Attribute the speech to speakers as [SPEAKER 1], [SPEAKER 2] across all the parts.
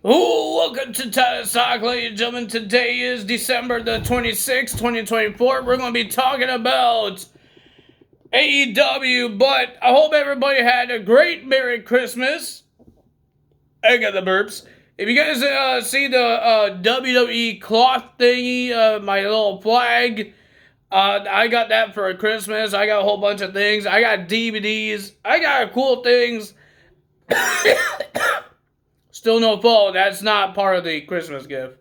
[SPEAKER 1] Oh, welcome to Titus Talk, ladies and gentlemen. Today is December the 26th, 2024. We're going to be talking about AEW, but I hope everybody had a great Merry Christmas. I got the burps. If you guys see the WWE cloth thingy, my little flag, I got that for Christmas. I got a whole bunch of things. I got DVDs. I got cool things. Still no phone. That's not part of the Christmas gift.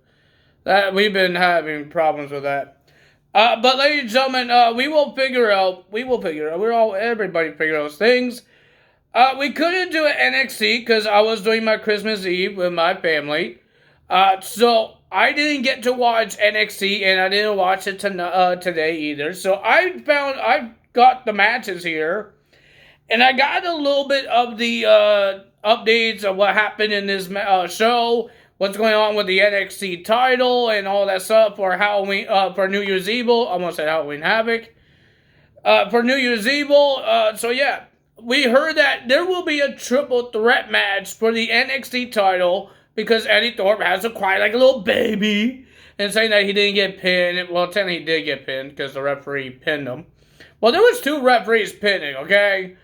[SPEAKER 1] That we've been having problems with that. But ladies and gentlemen, we will figure out. Everybody figure out things. We couldn't do an NXT because I was doing my Christmas Eve with my family. So I didn't get to watch NXT and I didn't watch it today either. So I got the matches here. And I got a little bit of the updates of what happened in this show, what's going on with the NXT title, and all that stuff for Halloween, for New Year's Evil. I almost said Halloween Havoc. For New Year's Evil, so yeah, we heard that there will be a triple threat match for the NXT title because Eddie Thorpe has to cry like a little baby and saying that he didn't get pinned. Well, technically he did get pinned because the referee pinned him. Well, there was 2 referees pinning, okay?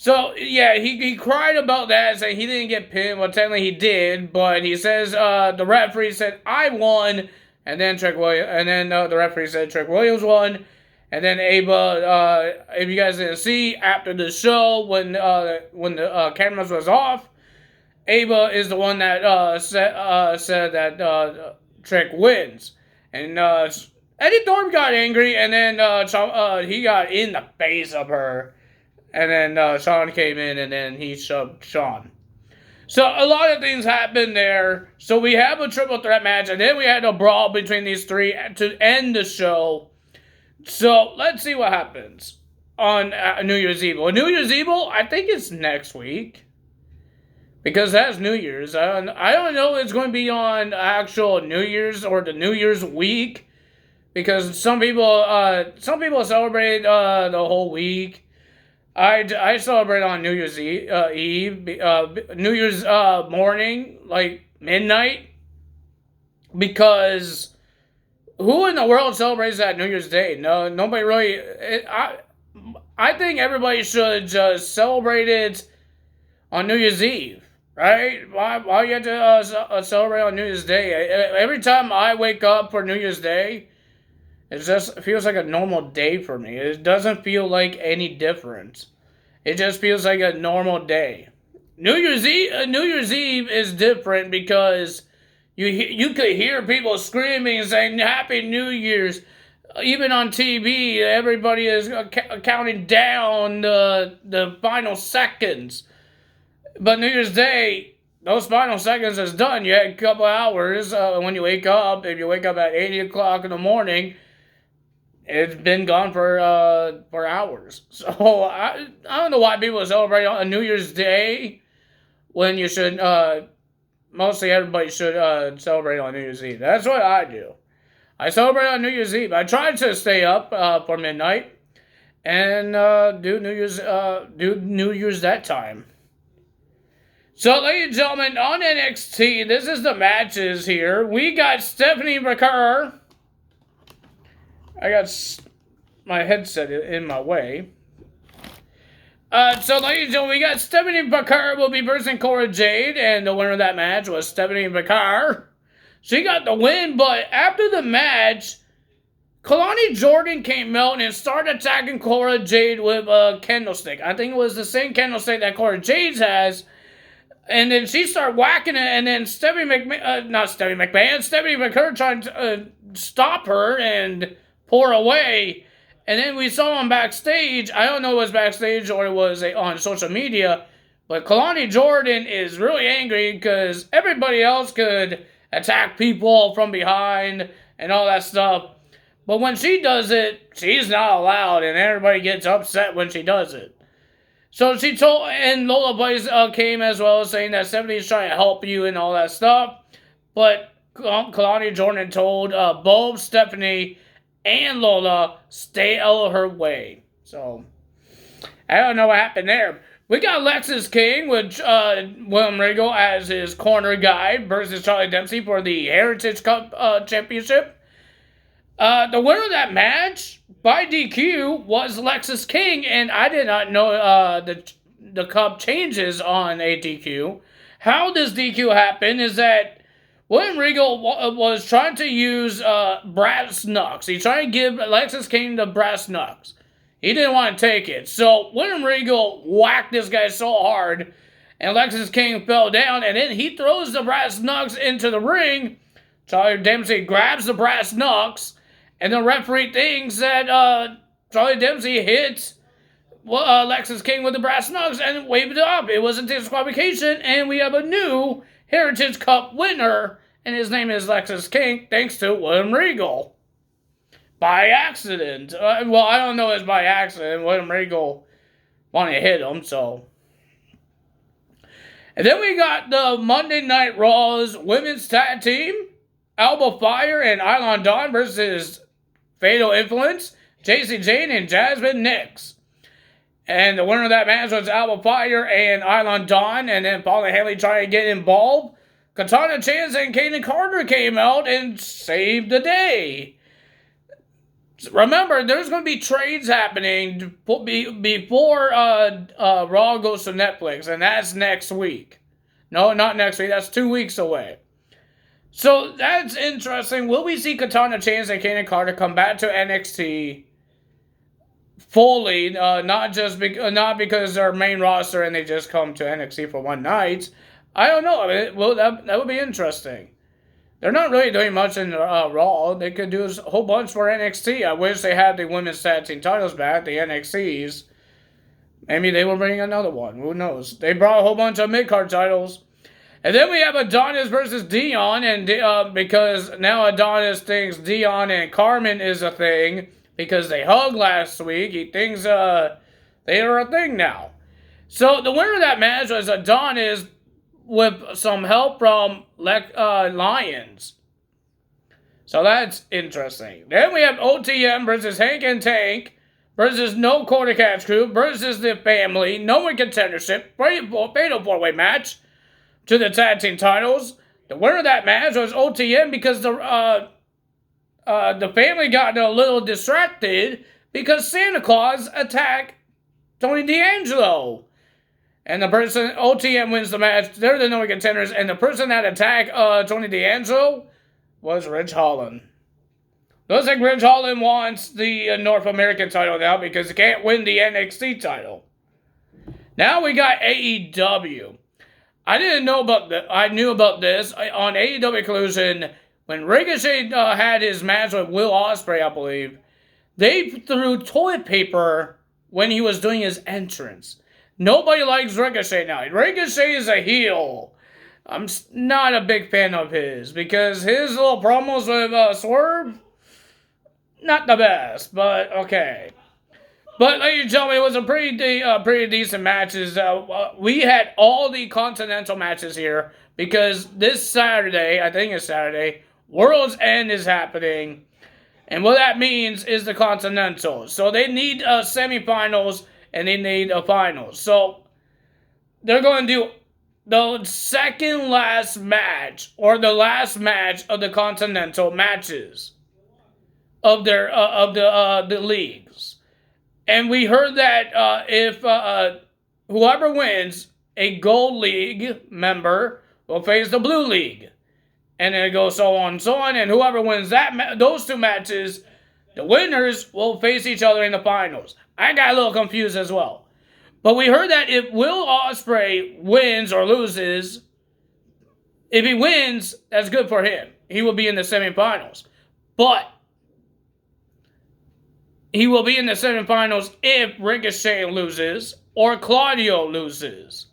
[SPEAKER 1] So, yeah, he cried about that, saying he didn't get pinned. Well, technically he did, but he says, the referee said, I won, and then the referee said Trick Williams won, and then Ava, if you guys didn't see, after the show, when the cameras was off, Ava is the one that said that Trick wins. And Eddie Thorpe got angry, and then he got in the face of her. And then Sean came in, and then he shoved Sean. So a lot of things happened there. So we have a triple threat match, and then we had a brawl between these 3 to end the show. So let's see what happens on New Year's Eve. Well, New Year's Eve, I think it's next week. Because that's New Year's. I don't know if it's going to be on actual New Year's or the New Year's week. Because some people celebrate the whole week. I celebrate on New Year's Eve, New Year's morning, like midnight, because who in the world celebrates that New Year's Day? No, nobody really. I think everybody should just celebrate it on New Year's Eve, right? Why you have to celebrate on New Year's Day? Every time I wake up for New Year's Day, it feels like a normal day for me. It doesn't feel like any different. It just feels like a normal day. New Year's Eve is different because you could hear people screaming and saying Happy New Year's. Even on TV, everybody is counting down the final seconds. But New Year's Day, those final seconds is done. You had a couple hours when you wake up. If you wake up at 8 o'clock in the morning, it's been gone for hours. So I don't know why people celebrate on New Year's Day when you should, mostly everybody should celebrate on New Year's Eve. That's what I do. I celebrate on New Year's Eve. I try to stay up for midnight and do New Year's that time. So, ladies and gentlemen, on NXT, this is the matches here. We got Stephanie McCurr. I got my headset in my way. So, ladies and gentlemen, we got Stephanie McCurr will be versing Cora Jade, and the winner of that match was Stephanie McCurr. She got the win, but after the match, Kalani Jordan came out and started attacking Cora Jade with a candlestick. I think it was the same candlestick that Cora Jade has. And then she started whacking it, and then Stephanie McCurr tried to stop her and pull her away. And then we saw him backstage. I don't know if it was backstage or it was on social media. But Kalani Jordan is really angry because everybody else could attack people from behind and all that stuff. But when she does it, she's not allowed, and everybody gets upset when she does it. So she told, and Lola Blaze came as well, saying that Stephanie's trying to help you and all that stuff. But Kalani Jordan told both Stephanie and Lola stay out of her way. So I don't know what happened there. We got Lexus King with William Regal as his corner guy versus Charlie Dempsey for the Heritage Cup Championship. The winner of that match by DQ was Lexus King, and I did not know the cup changes on a DQ. How this DQ happened is that William Regal was trying to use brass knucks. He tried to give Lexus King the brass knucks. He didn't want to take it. So William Regal whacked this guy so hard, and Lexus King fell down, and then he throws the brass knucks into the ring. Charlie Dempsey grabs the brass knucks, and the referee thinks that Charlie Dempsey hit Lexus King with the brass knucks and waved it up. It was a disqualification, and we have a new Heritage Cup winner, and his name is Lexus King, thanks to William Regal. By accident. Well, I don't know if it's by accident. William Regal wanted to hit him, so. And then we got the Monday Night Raw's women's tag team. Alba Fire and Island Dawn versus Fatal Influence, JC Jane and Jasmine Nix. And the winner of that match was Alba Fire and Island Dawn, and then Paula Haley trying to get involved. Katana Chance and Kaden Carter came out and saved the day. Remember, there's going to be trades happening before Raw goes to Netflix, and that's next week. No, not next week. That's 2 weeks away. So that's interesting. Will we see Katana Chance and Kaden Carter come back to NXT fully? Not because they're main roster and they just come to NXT for one night. I don't know. I mean, that would be interesting. They're not really doing much in Raw. They could do a whole bunch for NXT. I wish they had the women's tag team titles back, the NXTs. Maybe they will bring another one. Who knows? They brought a whole bunch of mid-card titles. And then we have Adonis versus Dion, and because now Adonis thinks Dion and Carmen is a thing because they hugged last week. He thinks they are a thing now. So the winner of that match was Adonis with some help from Lions. So that's interesting. Then we have OTM versus Hank and Tank versus No Quarter Catch Crew versus The Family. No one contendership. Fatal 4-way match to the tag team titles. The winner of that match was OTM because the Family got a little distracted because Santa Claus attacked Tony D'Angelo. And the person, OTM wins the match. They're the no contenders. And the person that attacked Tony D'Angelo was Ridge Holland. Looks like Ridge Holland wants the North American title now because he can't win the NXT title. Now we got AEW. I didn't know about that. I knew about this on AEW Collusion when Ricochet had his match with Will Ospreay, I believe. They threw toilet paper when he was doing his entrance. Nobody likes Ricochet now. Ricochet is a heel. I'm not a big fan of his because his little promos with Swerve, not the best, but okay. But ladies and gentlemen, it was a pretty decent matches. We had all the Continental matches here because this Saturday, I think it's Saturday, World's End is happening. And what that means is the Continental. So they need semifinals and they need a finals. So they're going to do the second last match or the last match of the Continental matches of their the leagues. And we heard that if whoever wins a Gold League member will face the Blue League. And then it goes so on and so on. And whoever wins those two matches, the winners will face each other in the finals. I got a little confused as well. But we heard that if Will Ospreay wins or loses, if he wins, that's good for him. He will be in the semifinals. But he will be in the semifinals if Ricochet loses or Claudio loses.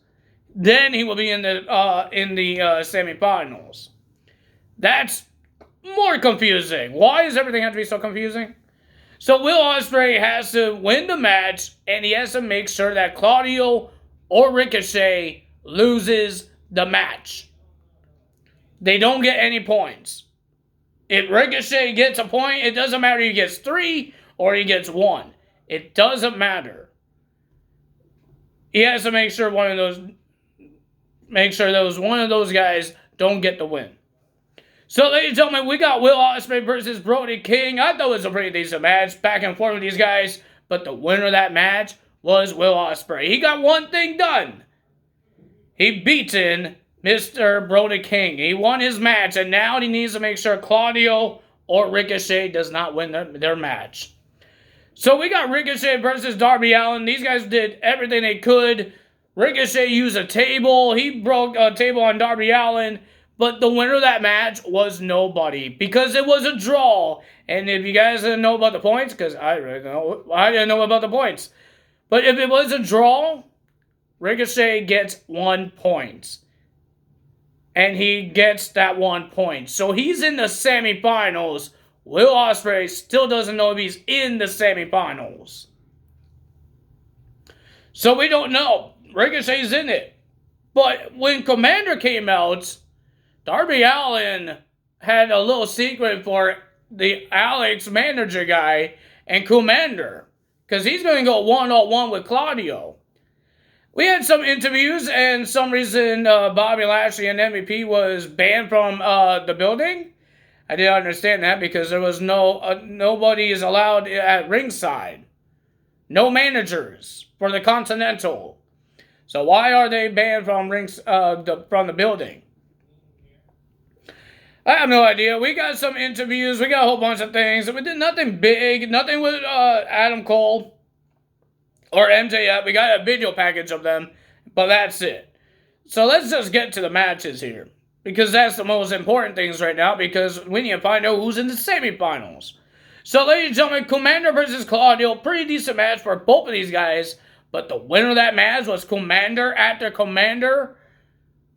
[SPEAKER 1] Then he will be in the semifinals. That's more confusing. Why does everything have to be so confusing? So Will Ospreay has to win the match, and he has to make sure that Claudio or Ricochet loses the match. They don't get any points. If Ricochet gets a point, it doesn't matter if he gets 3 or he gets 1. It doesn't matter. he has to make sure one of those guys don't get the win. So, ladies and gentlemen, we got Will Ospreay versus Brody King. I thought it was a pretty decent match, back and forth with these guys. But the winner of that match was Will Ospreay. He got one thing done. He beaten Mr. Brody King. He won his match, and now he needs to make sure Claudio or Ricochet does not win their match. So we got Ricochet versus Darby Allin. These guys did everything they could. Ricochet used a table. He broke a table on Darby Allin. But the winner of that match was nobody, because it was a draw. And if you guys didn't know about the points, because I didn't know about the points. But if it was a draw, Ricochet gets 1 point. And he gets that 1 point. So he's in the semifinals. Will Ospreay still doesn't know if he's in the semifinals. So we don't know. Ricochet's in it. But when Commander came out, Darby Allin had a little secret for the Alex manager guy and Commander, because he's going to go one-on-one with Claudio. We had some interviews, and some reason Bobby Lashley and MVP was banned from the building. I didn't understand that, because there was nobody is allowed at ringside. No managers for the Continental. So why are they banned from from the building? I have no idea. We got some interviews. We got a whole bunch of things. We did nothing big. Nothing with Adam Cole or MJF. We got a video package of them. But that's it. So let's just get to the matches here. Because that's the most important things right now. Because we need to find out who's in the semifinals. So ladies and gentlemen, Commander versus Claudio. Pretty decent match for both of these guys. But the winner of that match was Commander, after Commander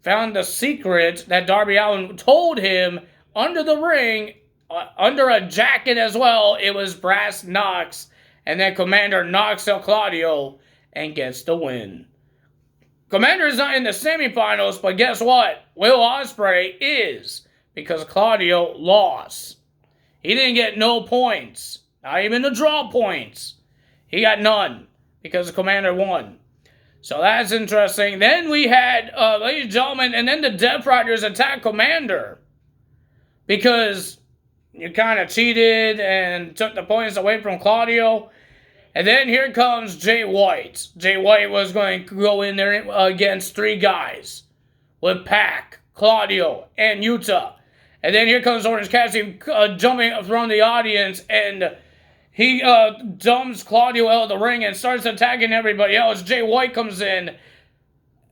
[SPEAKER 1] found the secret that Darby Allin told him under the ring, under a jacket as well. It was brass knocks. And then Commander knocks out Claudio and gets the win. Commander is not in the semifinals, but guess what? Will Ospreay is, because Claudio lost. He didn't get no points. Not even the draw points. He got none, because Commander won. So that's interesting. Then we had, ladies and gentlemen, and then the Death Riders attacked Commander. Because you kind of cheated and took the points away from Claudio. And then here comes Jay White. Jay White was going to go in there against 3 guys. With Pac, Claudio, and Utah. And then here comes Orange Cassidy jumping from the audience, and he dumps Claudio out of the ring and starts attacking everybody else. Jay White comes in,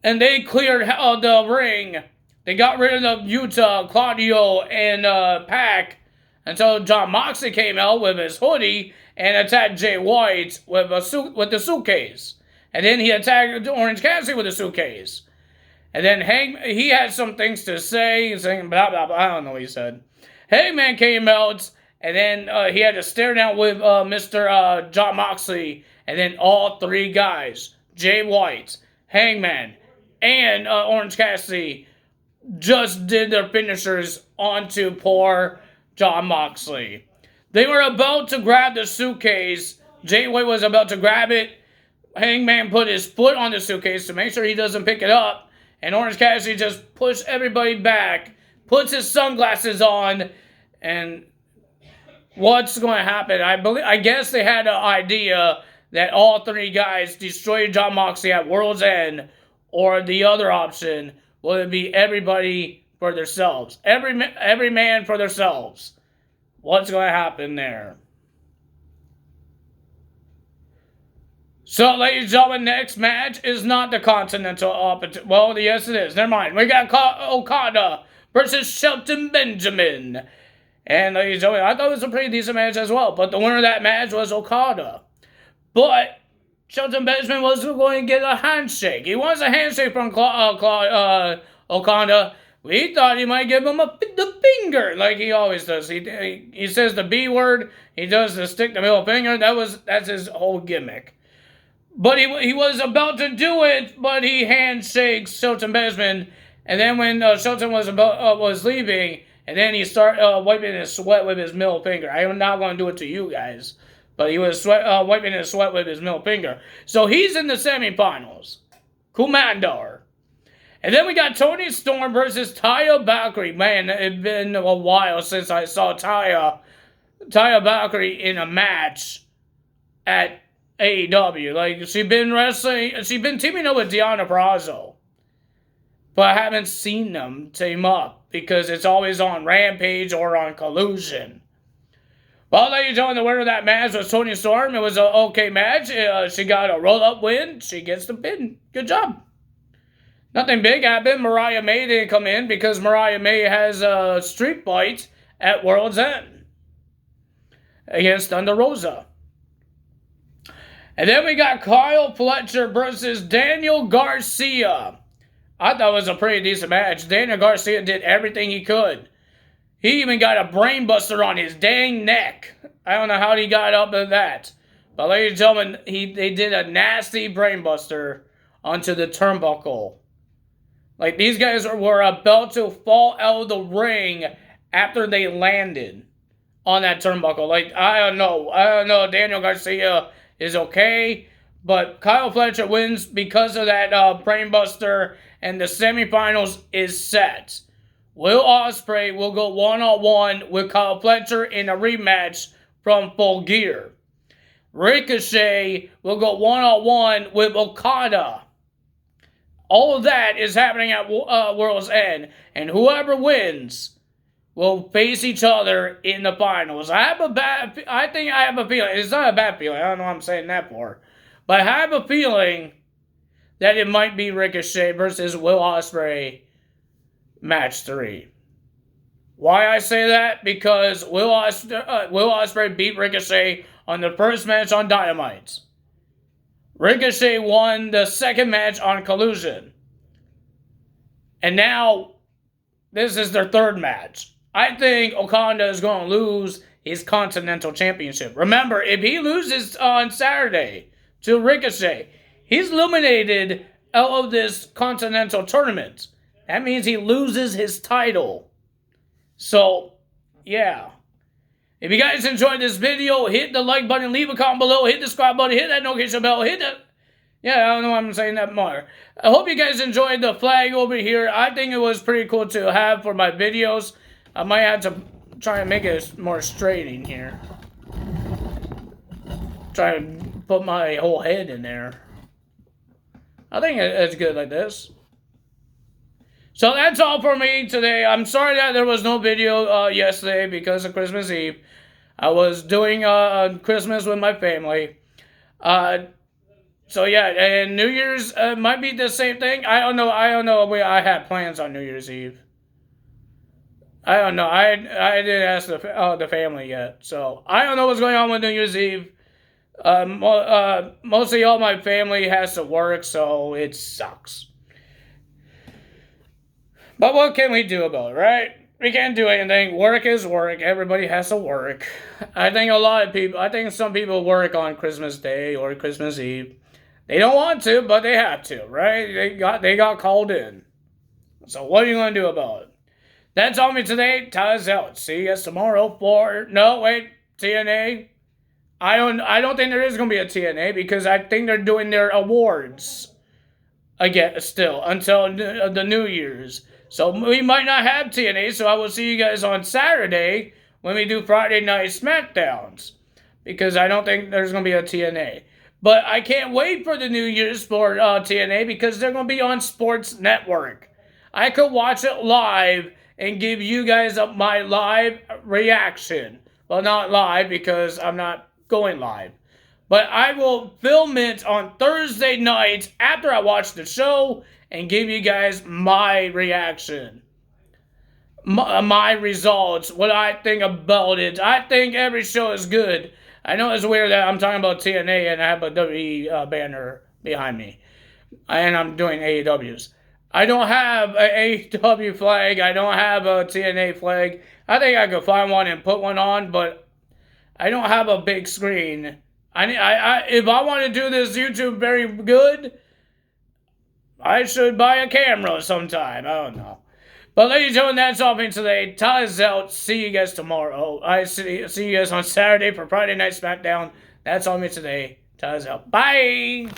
[SPEAKER 1] and they cleared the ring. They got rid of Utah, Claudio, and Pac, until Jon Moxley came out with his hoodie and attacked Jay White with the suitcase. And then he attacked Orange Cassidy with the suitcase. And then he had some things to say, saying blah, blah, blah. I don't know what he said. Hangman came out. And then he had to stare down with Mr. Jon Moxley. And then all 3 guys, Jay White, Hangman, and Orange Cassidy, just did their finishers onto poor Jon Moxley. They were about to grab the suitcase. Jay White was about to grab it. Hangman put his foot on the suitcase to make sure he doesn't pick it up. And Orange Cassidy just pushed everybody back, puts his sunglasses on, and what's going to happen? I guess they had an idea that all 3 guys destroyed Jon Moxley at World's End, or the other option would be everybody for themselves. Every man for themselves. What's going to happen there? So, ladies and gentlemen, next match is not the Continental opportunity. Well, yes, it is. Never mind. We got Okada versus Shelton Benjamin. And, ladies and gentlemen, I thought it was a pretty decent match as well. But the winner of that match was Okada. But Shelton Benjamin wasn't going to get a handshake. He wants a handshake from Okada. We thought he might give him the finger, like he always does. He says the B word. He does the stick the middle finger. That's his whole gimmick. But he was about to do it, but he handshakes Shelton Benjamin. And then when Shelton was leaving, and then he started wiping his sweat with his middle finger. I am not going to do it to you guys, but he was wiping his sweat with his middle finger. So he's in the semifinals. Commander. And then we got Toni Storm versus Taya Valkyrie. Man, it's been a while since I saw Taya Valkyrie in a match at AEW. Like, she's been wrestling, she's been teaming up with Deonna Purrazzo. But I haven't seen them team up because it's always on Rampage or on Collusion. Well, ladies and gentlemen, the winner of that match was Toni Storm. It was an okay match. She got a roll-up win. She gets the pin. Good job. Nothing big happened. Mariah May didn't come in because Mariah May has a street fight at World's End against Thunder Rosa. And then we got Kyle Fletcher versus Daniel Garcia. I thought it was a pretty decent match. Daniel Garcia did everything he could. He even got a brainbuster on his dang neck. I don't know how he got up with that. But ladies and gentlemen, they did a nasty brainbuster onto the turnbuckle. Like, these guys were about to fall out of the ring after they landed on that turnbuckle. Like, I don't know. Daniel Garcia is okay. But Kyle Fletcher wins because of that brainbuster. And the semifinals is set. Will Ospreay will go one-on-one with Kyle Fletcher in a rematch from Full Gear. Ricochet will go one-on-one with Okada. All of that is happening at World's End. And whoever wins will face each other in the finals. I think I have a feeling. It's not a bad feeling. I don't know what I'm saying that for. But I have a feeling that it might be Ricochet versus Will Ospreay match 3. Why I say that? Because Will Ospreay beat Ricochet on the first match on Dynamite. Ricochet won the second match on Collusion. And now, this is their third match. I think Okada is going to lose his Continental Championship. Remember, if he loses on Saturday to Ricochet, he's eliminated out of this Continental Tournament. That means he loses his title. So, yeah. If you guys enjoyed this video, hit the like button, leave a comment below, hit the subscribe button, hit that notification bell, hit that... Yeah, I don't know why I'm saying that more. I hope you guys enjoyed the flag over here. I think it was pretty cool to have for my videos. I might have to try and make it more straight in here. Try and put my whole head in there. I think it's good like this. So that's all for me today. I'm sorry that there was no video yesterday because of Christmas Eve. I was doing Christmas with my family. So yeah, and New Year's might be the same thing. I don't know. I had plans on New Year's Eve. I don't know. I didn't ask the family yet. So I don't know what's going on with New Year's Eve. Mostly all my family has to work, so it sucks. But what can we do about it, right? We can't do anything. Work is work. Everybody has to work. I think some people work on Christmas Day or Christmas Eve. They don't want to, but they have to, right? They got called in. So what are you going to do about it? That's all me today. Tyler's out. See you guys tomorrow for... No, wait. TNA. I don't think there is going to be a TNA because I think they're doing their awards again still until the New Year's. So we might not have TNA, so I will see you guys on Saturday when we do Friday Night SmackDowns. Because I don't think there's going to be a TNA. But I can't wait for the New Year's for TNA because they're going to be on Sports Network. I could watch it live and give you guys my live reaction. Well, not live because I'm not going live. But I will film it on Thursday night after I watch the show and give you guys my reaction. My results, what I think about it. I think every show is good. I know it's weird that I'm talking about TNA and I have a WWE banner behind me. And I'm doing AEWs. I don't have an AEW flag. I don't have a TNA flag. I think I could find one and put one on, but I don't have a big screen. If I want to do this YouTube very good, I should buy a camera sometime. I don't know. But ladies and gentlemen, that's all for me today. Tyler's out. See you guys tomorrow. I see you guys on Saturday for Friday Night SmackDown. That's all for me today. Tyler's out. Bye!